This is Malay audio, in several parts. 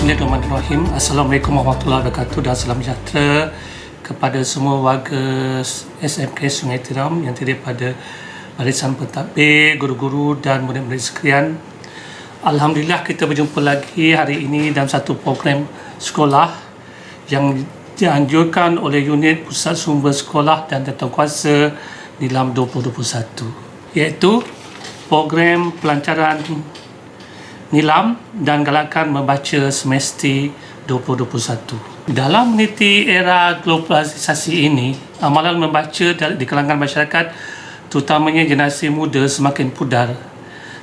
Bismillahirrahmanirrahim. Assalamualaikum warahmatullahi wabarakatuh dan salam sejahtera kepada semua warga SMK Sungai Tiram yang terdiri pada barisan pentadbir, guru-guru dan murid-murid sekalian. Alhamdulillah kita berjumpa lagi hari ini dalam satu program sekolah yang dianjurkan oleh unit Pusat Sumber Sekolah dan Tentang-Kuasa Nilam 2021, iaitu program pelancaran Nilam dan galakan membaca semesti 2021. Dalam meniti era globalisasi ini, amalan membaca di kalangan masyarakat, terutamanya generasi muda, semakin pudar.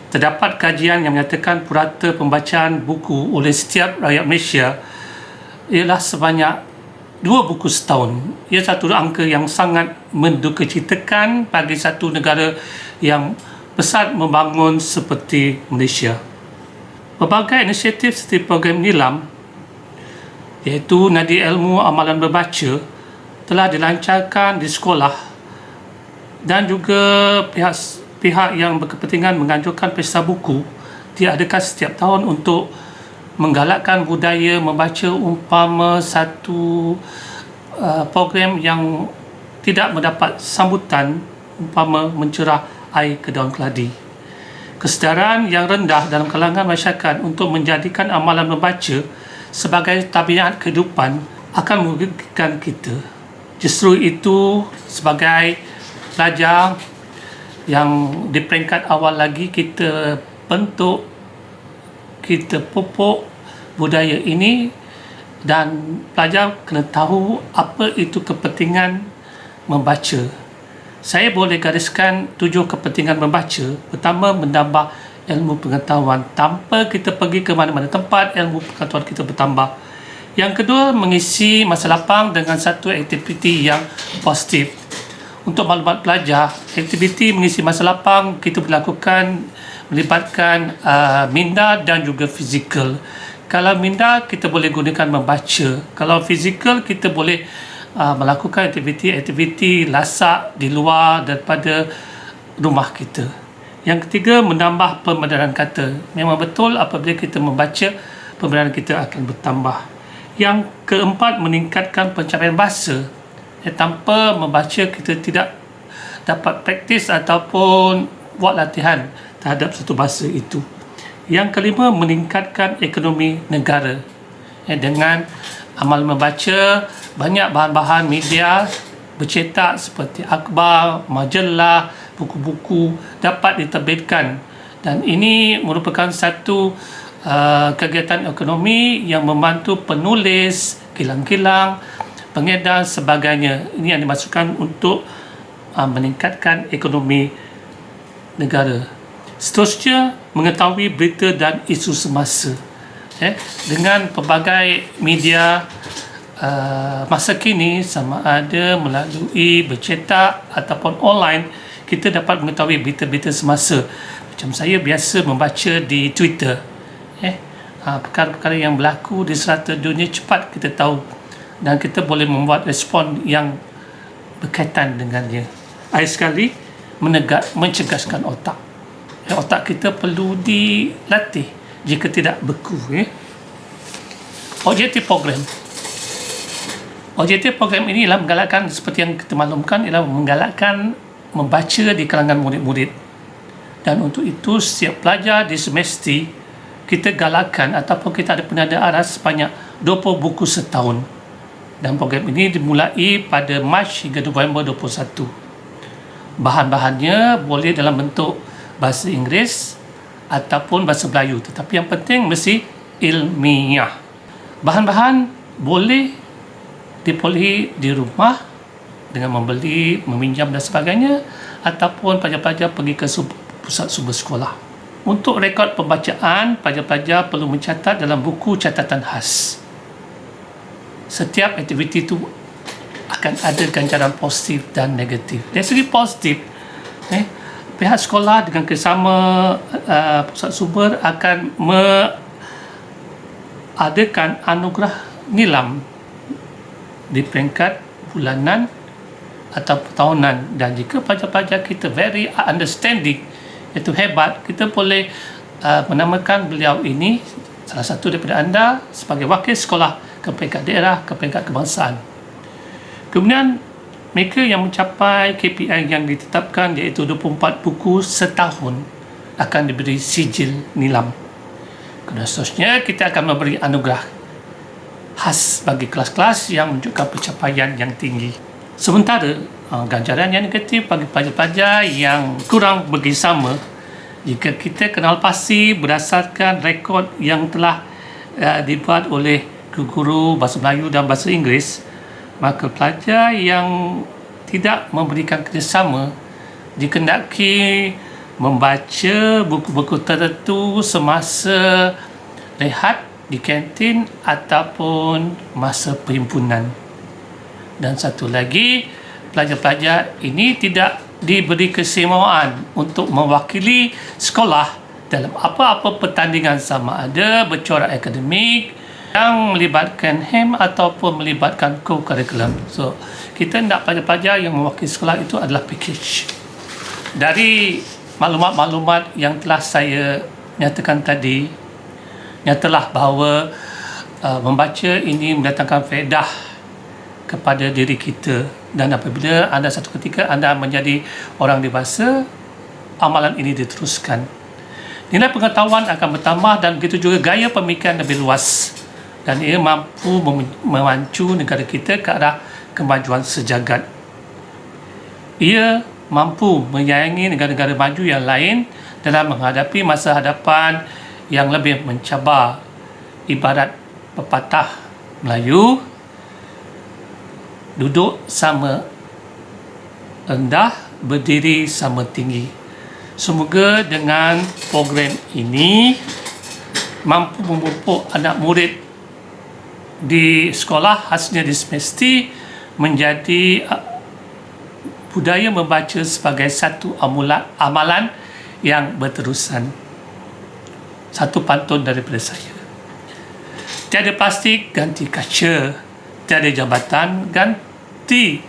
Terdapat kajian yang menyatakan purata pembacaan buku oleh setiap rakyat Malaysia ialah sebanyak 2 buku setahun. Ia satu angka yang sangat mendukacitakan bagi satu negara yang besar membangun seperti Malaysia. Pelbagai inisiatif seperti program Nilam, iaitu Nadi Ilmu Amalan Membaca, telah dilancarkan di sekolah dan juga pihak yang berkepentingan menganjurkan pesta buku diadakan setiap tahun untuk menggalakkan budaya membaca, umpama satu program yang tidak mendapat sambutan, umpama mencerah air ke daun keladi. Kesedaran yang rendah dalam kalangan masyarakat untuk menjadikan amalan membaca sebagai tabiat kehidupan akan merugikan kita. Justru itu, sebagai pelajar yang di peringkat awal lagi, kita bentuk, kita pupuk budaya ini, dan pelajar kena tahu apa itu kepentingan membaca. Saya boleh gariskan 7 kepentingan membaca. Pertama, menambah ilmu pengetahuan. Tanpa kita pergi ke mana-mana tempat, ilmu pengetahuan kita bertambah. Yang kedua, mengisi masa lapang dengan satu aktiviti yang positif. Untuk maklumat pelajar, aktiviti mengisi masa lapang kita berlakukan melibatkan minda dan juga fizikal. Kalau minda, kita boleh gunakan membaca. Kalau fizikal, kita boleh melakukan aktiviti lasak di luar daripada rumah kita. Yang ketiga, menambah pembenaran kata. Memang betul apabila kita membaca, pembenaran kita akan bertambah. Yang keempat, meningkatkan pencapaian bahasa. Tanpa membaca, kita tidak dapat praktis ataupun buat latihan terhadap satu bahasa itu. Yang kelima, meningkatkan ekonomi negara. Dengan amal membaca, banyak bahan-bahan media bercetak seperti akhbar, majalah, buku-buku dapat diterbitkan, dan ini merupakan satu kegiatan ekonomi yang membantu penulis, kilang-kilang, pengedar sebagainya. Ini yang dimasukkan untuk meningkatkan ekonomi negara. Seterusnya, mengetahui berita dan isu semasa. Dengan pelbagai media masa kini, sama ada melalui bercetak ataupun online, kita dapat mengetahui berita-berita semasa. Macam saya biasa membaca di Twitter, perkara-perkara yang berlaku di serata dunia cepat kita tahu, dan kita boleh membuat respon yang berkaitan dengannya. Akhir sekali, mencerdaskan otak. Otak kita perlu dilatih jika tidak beku. Objektif program ini ialah menggalakkan, seperti yang kita maklumkan, ialah menggalakkan membaca di kalangan murid-murid. Dan untuk itu, setiap pelajar di semesti kita galakkan ataupun kita ada penada aras sebanyak 20 buku setahun. Dan program ini dimulai pada Mac hingga November 2021. Bahan-bahannya boleh dalam bentuk bahasa Inggeris ataupun bahasa Melayu, tetapi yang penting mesti ilmiah. Bahan-bahan boleh diperolehi di rumah dengan membeli, meminjam dan sebagainya, ataupun pelajar-pelajar pergi ke pusat sumber sekolah. Untuk rekod pembacaan, pelajar-pelajar perlu mencatat dalam buku catatan khas. Setiap aktiviti itu akan ada ganjaran positif dan negatif. Dari segi positif, pihak sekolah dengan kerjasama pusat sumber akan mengadakan anugerah Nilam di peringkat bulanan atau tahunan. Dan jika pelajar-pelajar kita very understanding, itu hebat, kita boleh menamakan beliau ini salah satu daripada anda sebagai wakil sekolah ke peringkat daerah, ke peringkat kebangsaan. Kemudian mereka yang mencapai KPI yang ditetapkan iaitu 24 buku setahun akan diberi sijil nilam. Kemudian seterusnya kita akan memberi anugerah khas bagi kelas-kelas yang menunjukkan pencapaian yang tinggi. Sementara ganjaran yang negatif bagi pelajar-pelajar yang kurang bersama, jika kita kenal pasti berdasarkan rekod yang telah dibuat oleh guru bahasa Melayu dan bahasa Inggeris, maka pelajar yang tidak memberikan kerjasama dikendaki membaca buku-buku tertentu semasa rehat di kantin ataupun masa perhimpunan. Dan satu lagi, pelajar-pelajar ini tidak diberi keistimewaan untuk mewakili sekolah dalam apa-apa pertandingan sama ada bercorak akademik yang melibatkan HEM ataupun melibatkan co-curriculum. So, kita nak pelajar-pelajar yang mewakili sekolah itu adalah package. Dari maklumat-maklumat yang telah saya nyatakan tadi, nyatalah bahawa membaca ini mendatangkan faedah kepada diri kita, dan apabila anda satu ketika anda menjadi orang dewasa, amalan ini diteruskan. Nilai pengetahuan akan bertambah dan begitu juga gaya pemikiran lebih luas, dan ia mampu memacu negara kita ke arah kemajuan sejagat. Ia mampu menyayangi negara-negara maju yang lain dalam menghadapi masa hadapan yang lebih mencabar. Ibarat pepatah Melayu, duduk sama rendah, berdiri sama tinggi. Semoga dengan program ini mampu memupuk anak murid di sekolah, khasnya di semesti, menjadi budaya membaca sebagai satu amalan yang berterusan. Satu pantun daripada saya. Tiada plastik, ganti kaca. Tiada jabatan, ganti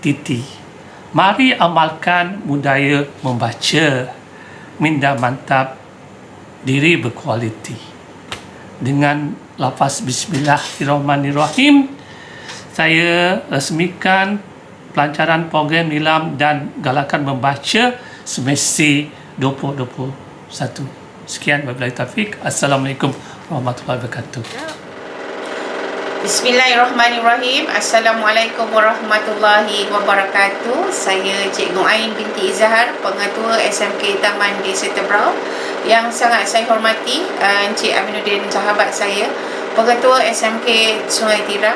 titi. Mari amalkan budaya membaca. Minda mantap, diri berkualiti. Dengan lafaz Bismillahirrahmanirrahim, saya resmikan pelancaran program nilam dan galakan membaca semesti 2021. Sekian, wabillahi taufik. Assalamualaikum warahmatullahi wabarakatuh. Bismillahirrahmanirrahim. Assalamualaikum warahmatullahi wabarakatuh. Saya Cikgu Ain binti Izhar, Pengetua SMK Taman di Setebrau. Yang sangat saya hormati Encik Aminuddin, sahabat saya, Pengetua SMK Sungai Tiram,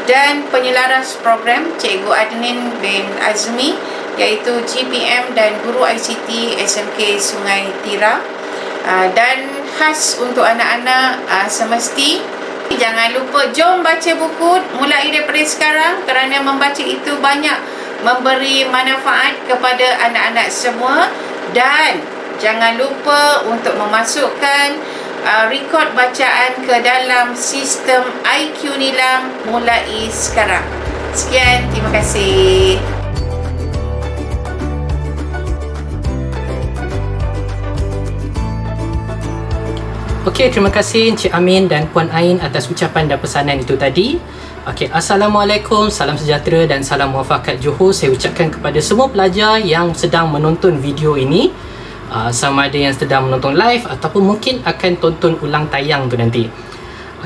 dan penyelaras program Cikgu Adnin bin Azmi, iaitu GPM dan Guru ICT SMK Sungai Tiram. Dan khas untuk anak-anak semesti, jangan lupa jom baca buku mulai daripada sekarang, kerana membaca itu banyak memberi manfaat kepada anak-anak semua. Dan jangan lupa untuk memasukkan rekod bacaan ke dalam sistem IQ Nilam mulai sekarang. Sekian, terima kasih. Okey, terima kasih Encik Amin dan Puan Ain atas ucapan dan pesanan itu tadi. Okey, Assalamualaikum, salam sejahtera dan salam muafakat Johor saya ucapkan kepada semua pelajar yang sedang menonton video ini, sama ada yang sedang menonton live ataupun mungkin akan tonton ulang tayang tu nanti.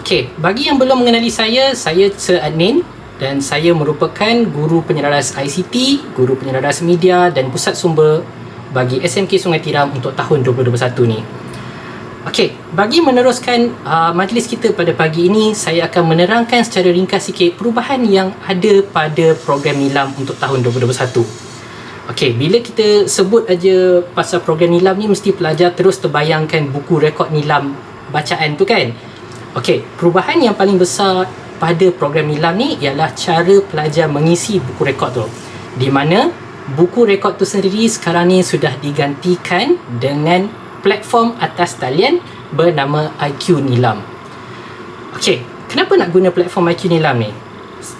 Okey, bagi yang belum mengenali saya Sir Adnin dan saya merupakan guru penyelaras ICT, guru penyelaras media dan pusat sumber bagi SMK Sungai Tiram untuk tahun 2021 ni. Okey, bagi meneruskan majlis kita pada pagi ini, saya akan menerangkan secara ringkas sikit perubahan yang ada pada program nilam untuk tahun 2021. Okey, bila kita sebut aja pasal program nilam ni, mesti pelajar terus terbayangkan buku rekod nilam bacaan tu kan. Okey, perubahan yang paling besar pada program nilam ni ialah cara pelajar mengisi buku rekod tu, di mana buku rekod tu sendiri sekarang ni sudah digantikan dengan platform atas talian bernama IQ Nilam. Okey, kenapa nak guna platform IQ Nilam ni?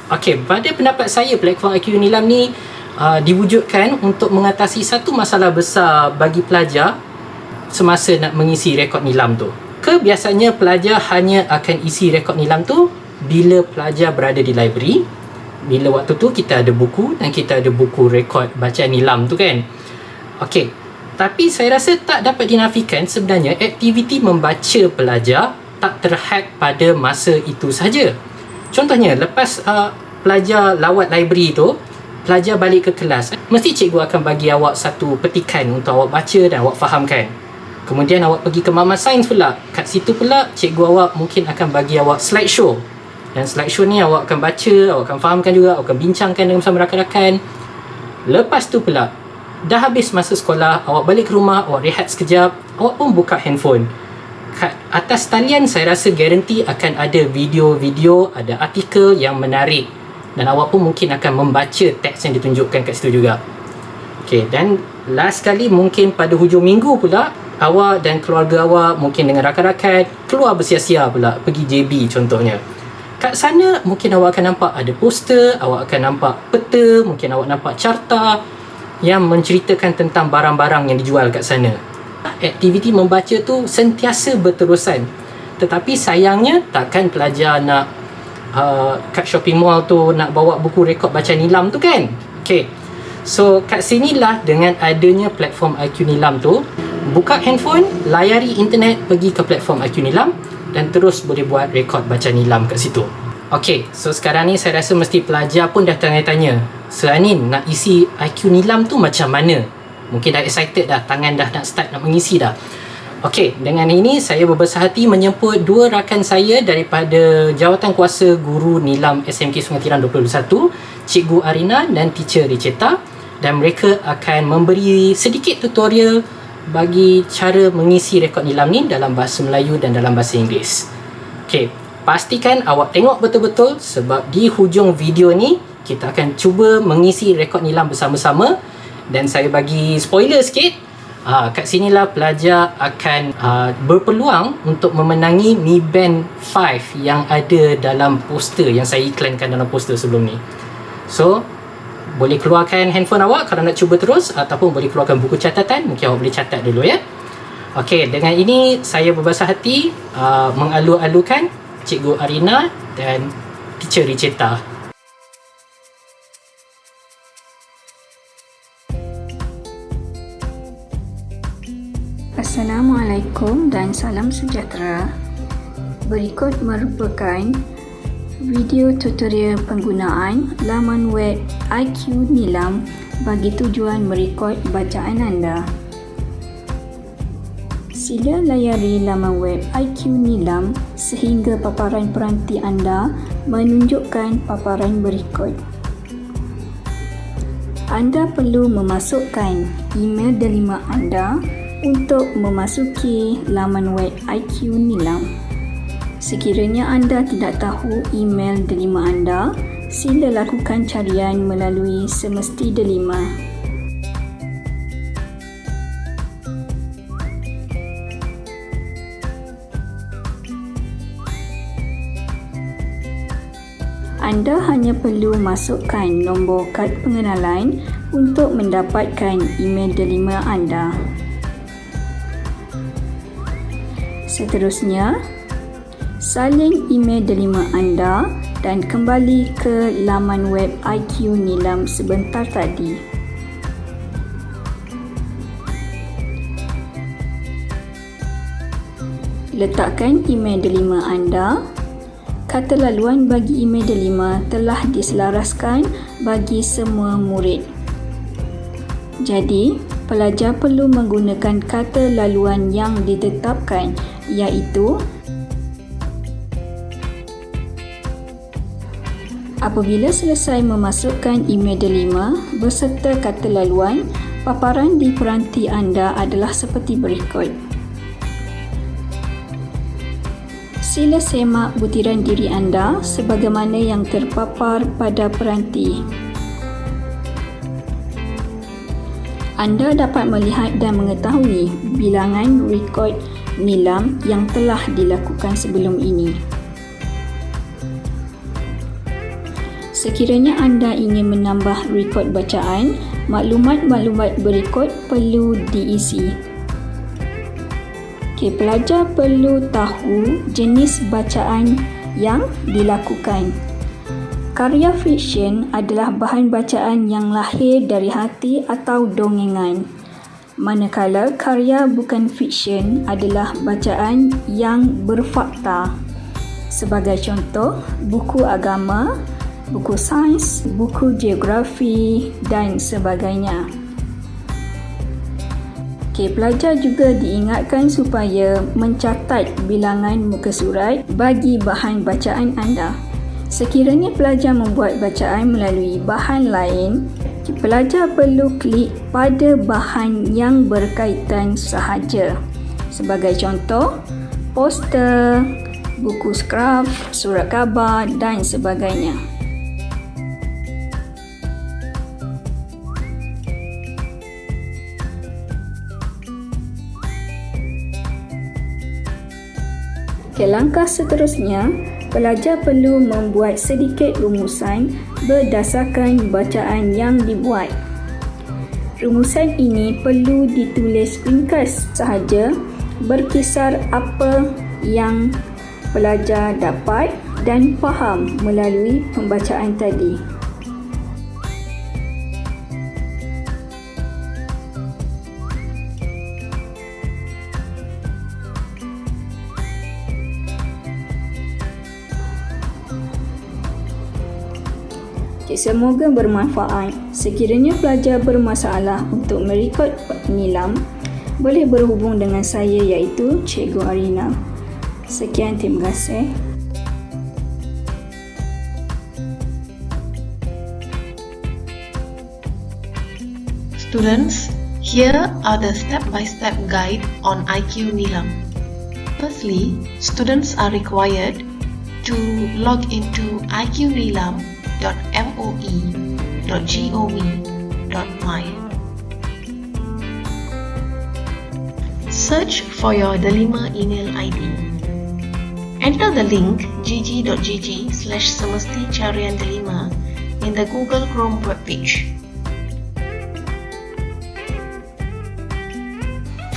Okey, pada pendapat saya platform IQ Nilam ni diwujudkan untuk mengatasi satu masalah besar bagi pelajar semasa nak mengisi rekod nilam tu. Maka biasanya pelajar hanya akan isi rekod nilam tu bila pelajar berada di library. Bila waktu tu kita ada buku dan kita ada buku rekod bacaan nilam tu kan. Okey, tapi saya rasa tak dapat dinafikan sebenarnya aktiviti membaca pelajar tak terhad pada masa itu saja. Contohnya, lepas pelajar lawat library tu, pelajar balik ke kelas, mesti cikgu akan bagi awak satu petikan untuk awak baca dan awak fahamkan. Kemudian awak pergi ke Mama Sains pula. Kat situ pula cikgu awak mungkin akan bagi awak slideshow. Dan slideshow ni awak akan baca, awak akan fahamkan juga, awak akan bincangkan dengan bersama rakan-rakan. Lepas tu pula, dah habis masa sekolah, awak balik ke rumah, awak rehat sekejap, awak pun buka handphone. Kat atas talian saya rasa garanti akan ada video-video, ada artikel yang menarik. Dan awak pun mungkin akan membaca teks yang ditunjukkan kat situ juga. Okay, dan last kali mungkin pada hujung minggu pula, awak dan keluarga awak mungkin dengan rakan-rakan keluar bersia-sia pula, pergi JB contohnya. Kat sana mungkin awak akan nampak ada poster, awak akan nampak peta, mungkin awak nampak carta yang menceritakan tentang barang-barang yang dijual kat sana. Aktiviti membaca tu sentiasa berterusan. Tetapi sayangnya takkan pelajar nak kat shopping mall tu nak bawa buku rekod bacaan nilam tu kan. Okay, so kat sinilah dengan adanya platform IQ Nilam tu, buka handphone, layari internet, pergi ke platform IQ Nilam dan terus boleh buat rekod bacaan nilam kat situ. Okay, so sekarang ni saya rasa mesti pelajar pun dah tanya-tanya, Sir Anin, nak isi IQ Nilam tu macam mana? Mungkin dah excited dah, tangan dah nak start nak mengisi dah. Okey, dengan ini saya berbesar hati menjemput dua rakan saya daripada Jawatankuasa Guru Nilam SMK Sungai Tiram 2021, Cikgu Arina dan Teacher Riceta, dan mereka akan memberi sedikit tutorial bagi cara mengisi rekod nilam ni dalam bahasa Melayu dan dalam bahasa Inggeris. Okey, pastikan awak tengok betul-betul sebab di hujung video ni kita akan cuba mengisi rekod nilam bersama-sama. Dan saya bagi spoiler sikit, kat sinilah pelajar akan berpeluang untuk memenangi Mi Band 5 yang ada dalam poster yang saya iklankan dalam poster sebelum ni. So, boleh keluarkan handphone awak kalau nak cuba terus, ataupun boleh keluarkan buku catatan, mungkin awak boleh catat dulu ya. Okey, dengan ini saya berbesar hati mengalu-alukan Cikgu Arina dan Teacher Riceta. Assalamualaikum dan salam sejahtera. Berikut merupakan video tutorial penggunaan laman web IQ Nilam bagi tujuan merekod bacaan anda. Sila layari laman web IQ Nilam sehingga paparan peranti anda menunjukkan paparan berikut. Anda perlu memasukkan email delima anda untuk memasuki laman web IQ Nilam. Sekiranya anda tidak tahu email delima anda, sila lakukan carian melalui Semesti Delima. Anda hanya perlu masukkan nombor kad pengenalan untuk mendapatkan email delima anda. Seterusnya, salin email delima anda dan kembali ke laman web IQ Nilam sebentar tadi. Letakkan email delima anda. Kata laluan bagi email delima telah diselaraskan bagi semua murid. Jadi, pelajar perlu menggunakan kata laluan yang ditetapkan, iaitu apabila selesai memasukkan email delima beserta kata laluan, paparan di peranti anda adalah seperti berikut. Sila semak butiran diri anda sebagaimana yang terpapar pada peranti. Anda dapat melihat dan mengetahui bilangan rekod nilam yang telah dilakukan sebelum ini. Sekiranya anda ingin menambah rekod bacaan, maklumat-maklumat berikut perlu diisi. Okey, pelajar perlu tahu jenis bacaan yang dilakukan. Karya fiksyen adalah bahan bacaan yang lahir dari hati atau dongengan. Manakala karya bukan fiksyen adalah bacaan yang berfakta. Sebagai contoh, buku agama, buku sains, buku geografi dan sebagainya. Okey, pelajar juga diingatkan supaya mencatat bilangan muka surat bagi bahan bacaan anda. Sekiranya pelajar membuat bacaan melalui bahan lain, pelajar perlu klik pada bahan yang berkaitan sahaja. Sebagai contoh, poster, buku skrap, surat khabar dan sebagainya. Langkah seterusnya, pelajar perlu membuat sedikit rumusan berdasarkan bacaan yang dibuat. Rumusan ini perlu ditulis ringkas sahaja berkisar apa yang pelajar dapat dan faham melalui pembacaan tadi. Semoga bermanfaat. Sekiranya pelajar bermasalah untuk merekod nilam, boleh berhubung dengan saya iaitu Cikgu Arina. Sekian, terima kasih. Students, here are the step-by-step guide on IQ Nilam. Firstly, students are required to log into iqnilam.moe.gov.my. Search for your Delima email ID. Enter the link gg.gg/Semesti Carian Delima in the Google Chrome webpage.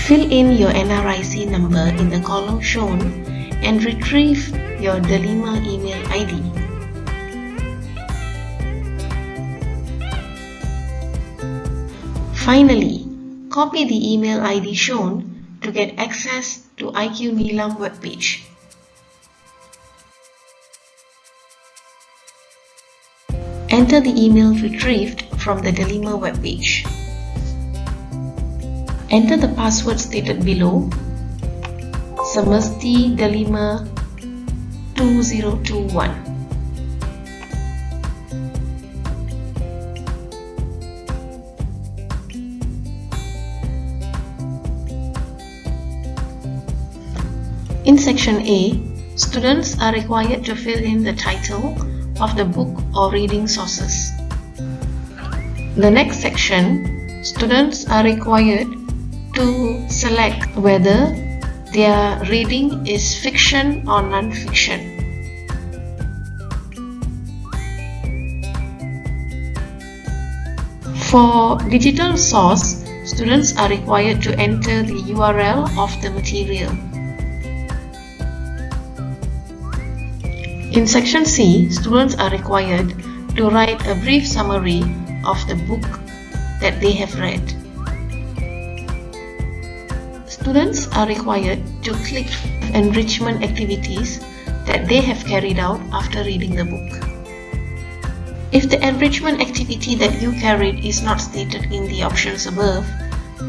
Fill in your NRIC number in the column shown and retrieve your Delima email ID. Finally, copy the email ID shown to get access to IQ Nilam webpage. Enter the email retrieved from the Delima webpage. Enter the password stated below, Semesti Delima 2021. In section A, students are required to fill in the title of the book or reading sources. The next section, students are required to select whether their reading is fiction or non-fiction. For digital source, students are required to enter the URL of the material. In section C, students are required to write a brief summary of the book that they have read. Students are required to click enrichment activities that they have carried out after reading the book. If the enrichment activity that you carried is not stated in the options above,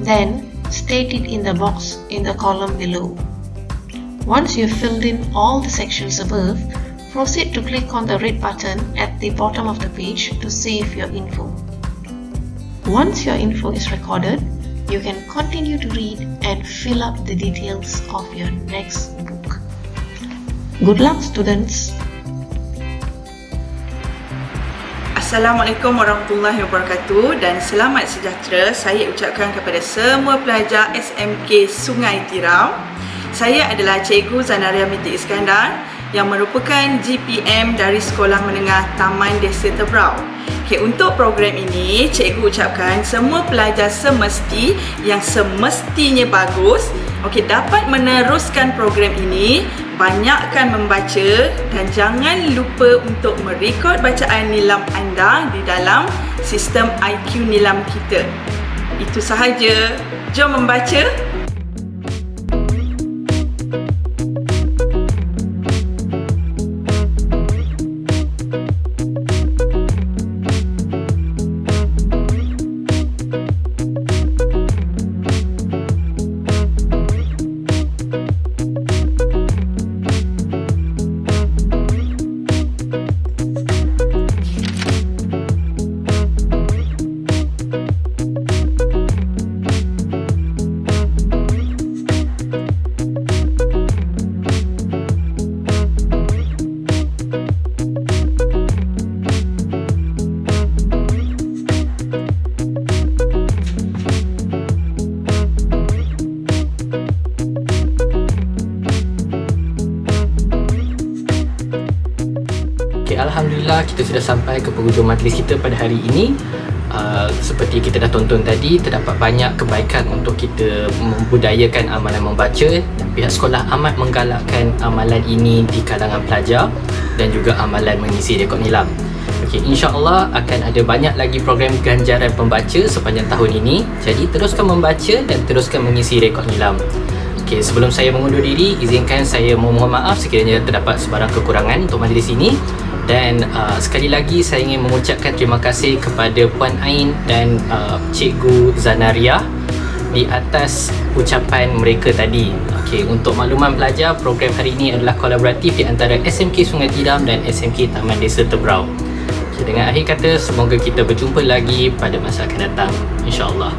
then state it in the box in the column below. Once you've filled in all the sections above, proceed to click on the red button at the bottom of the page to save your info. Once your info is recorded, you can continue to read and fill up the details of your next book. Good luck, students! Assalamualaikum warahmatullahi wabarakatuh dan selamat sejahtera saya ucapkan kepada semua pelajar SMK Sungai Tiram. Saya adalah Cikgu Zanaria Binti Iskandar yang merupakan GPM dari Sekolah Menengah Taman Desa Tebrau. Okey, untuk program ini, cikgu ucapkan semua pelajar yang semestinya bagus, okey, dapat meneruskan program ini, banyakkan membaca dan jangan lupa untuk merekod bacaan nilam anda di dalam sistem IQ nilam kita. Itu sahaja. Jom membaca. Okay, Alhamdulillah kita sudah sampai ke penghujung majlis kita pada hari ini. Seperti kita dah tonton tadi, terdapat banyak kebaikan untuk kita membudayakan amalan membaca, dan pihak sekolah amat menggalakkan amalan ini di kalangan pelajar dan juga amalan mengisi rekod nilam. Okay, insya-Allah akan ada banyak lagi program ganjaran pembaca sepanjang tahun ini. Jadi teruskan membaca dan teruskan mengisi rekod nilam. Okay, sebelum saya mengundur diri, izinkan saya memohon maaf sekiranya terdapat sebarang kekurangan untuk majlis ini. Dan sekali lagi saya ingin mengucapkan terima kasih kepada Puan Ain dan Cikgu Zanaria di atas ucapan mereka tadi. Okey, untuk makluman pelajar, program hari ini adalah kolaboratif di antara SMK Sungai Tiram dan SMK Taman Desa Tebrau. Okay, dengan akhir kata, semoga kita berjumpa lagi pada masa akan datang, insya-Allah.